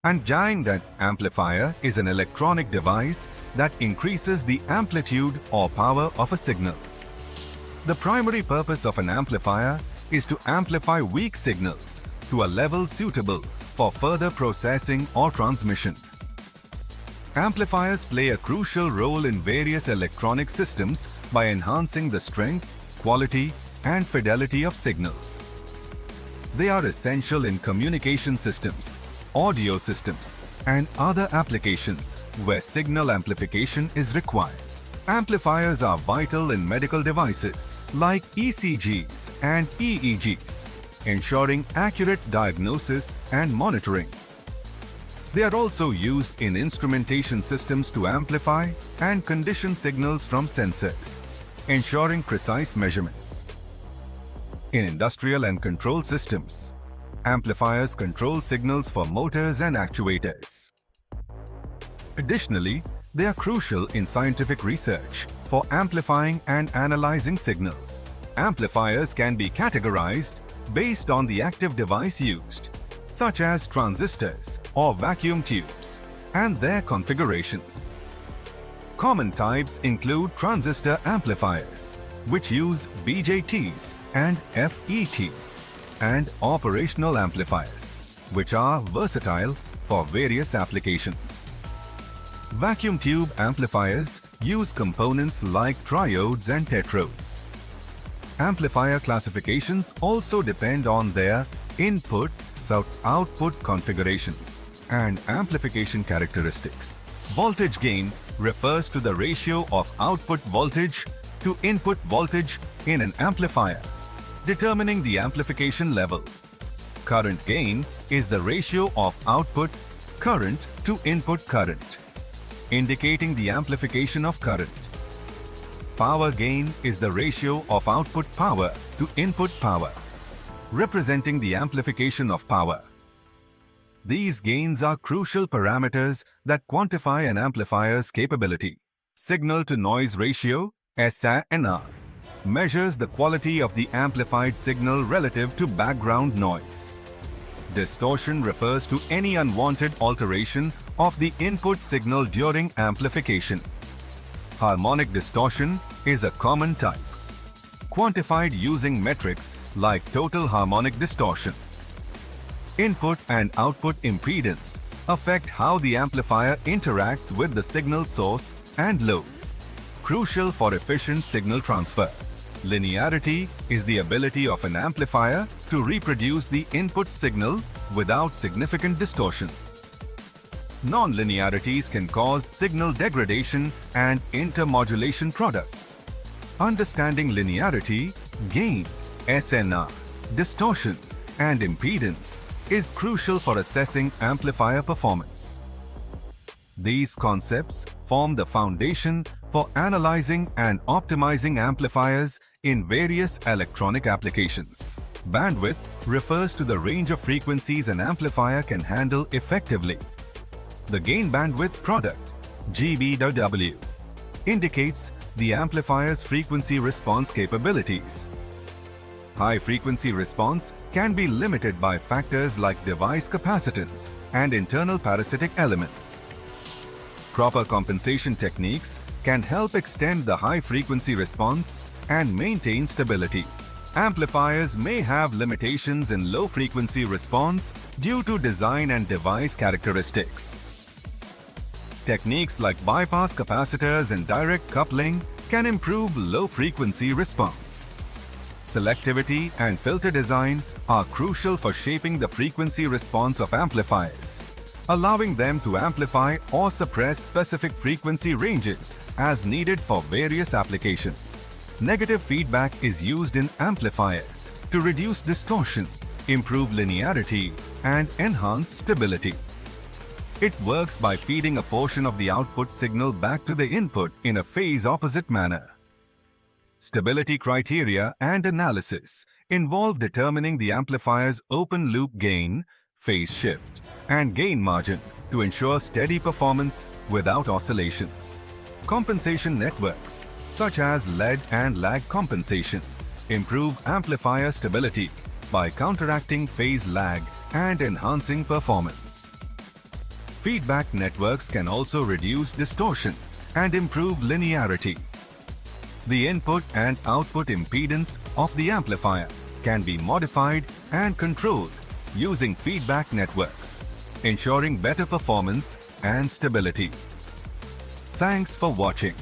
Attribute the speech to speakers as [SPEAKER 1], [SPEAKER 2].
[SPEAKER 1] And giant amplifier is an electronic device that increases the amplitude or power of a signal. The primary purpose of an amplifier is to amplify weak signals to a level suitable for further processing or transmission. Amplifiers play a crucial role in various electronic systems by enhancing the strength, quality, and fidelity of signals. They are essential in communication systems, audio systems, and other applications where signal amplification is required. Amplifiers are vital in medical devices like ECGs and EEGs, ensuring accurate diagnosis and monitoring. They are also used in instrumentation systems to amplify and condition signals from sensors, ensuring precise measurements. In industrial and control systems, amplifiers control signals for motors and actuators. Additionally, they are crucial in scientific research for amplifying and analyzing signals. Amplifiers can be categorized based on the active device used, such as transistors or vacuum tubes, and their configurations. Common types include transistor amplifiers, which use BJTs and FETs, and operational amplifiers, which are versatile for various applications. Vacuum tube amplifiers use components like triodes and tetrodes. Amplifier classifications also depend on their input/output configurations and amplification characteristics. Voltage gain refers to the ratio of output voltage to input voltage in an amplifier, determining the amplification level. Current gain is the ratio of output current to input current, indicating the amplification of current. Power gain is the ratio of output power to input power, representing the amplification of power. These gains are crucial parameters that quantify an amplifier's capability. Signal-to-noise ratio, SNR, measures the quality of the amplified signal relative to background noise. Distortion refers to any unwanted alteration of the input signal during amplification. Harmonic distortion is a common type, quantified using metrics like total harmonic distortion. Input and output impedance affect how the amplifier interacts with the signal source and load, crucial for efficient signal transfer. Linearity is the ability of an amplifier to reproduce the input signal without significant distortion. Non-linearities can cause signal degradation and intermodulation products. Understanding linearity, gain, SNR, distortion, and impedance is crucial for assessing amplifier performance. These concepts form the foundation for analyzing and optimizing amplifiers in various electronic applications. Bandwidth refers to the range of frequencies an amplifier can handle effectively. The gain bandwidth product, GBW, indicates the amplifier's frequency response capabilities. High frequency response can be limited by factors like device capacitance and internal parasitic elements. Proper compensation techniques can help extend the high frequency response and maintain stability. Amplifiers may have limitations in low frequency response due to design and device characteristics. Techniques like bypass capacitors and direct coupling can improve low frequency response. Selectivity and filter design are crucial for shaping the frequency response of amplifiers, allowing them to amplify or suppress specific frequency ranges as needed for various applications. Negative feedback is used in amplifiers to reduce distortion, improve linearity, and enhance stability. It works by feeding a portion of the output signal back to the input in a phase-opposite manner. Stability criteria and analysis involve determining the amplifier's open-loop gain, phase shift, and gain margin to ensure steady performance without oscillations. Compensation networks, such as lead and lag compensation, improve amplifier stability by counteracting phase lag and enhancing performance. Feedback networks can also reduce distortion and improve linearity. The input and output impedance of the amplifier can be modified and controlled using feedback networks, ensuring better performance and stability. Thanks for watching.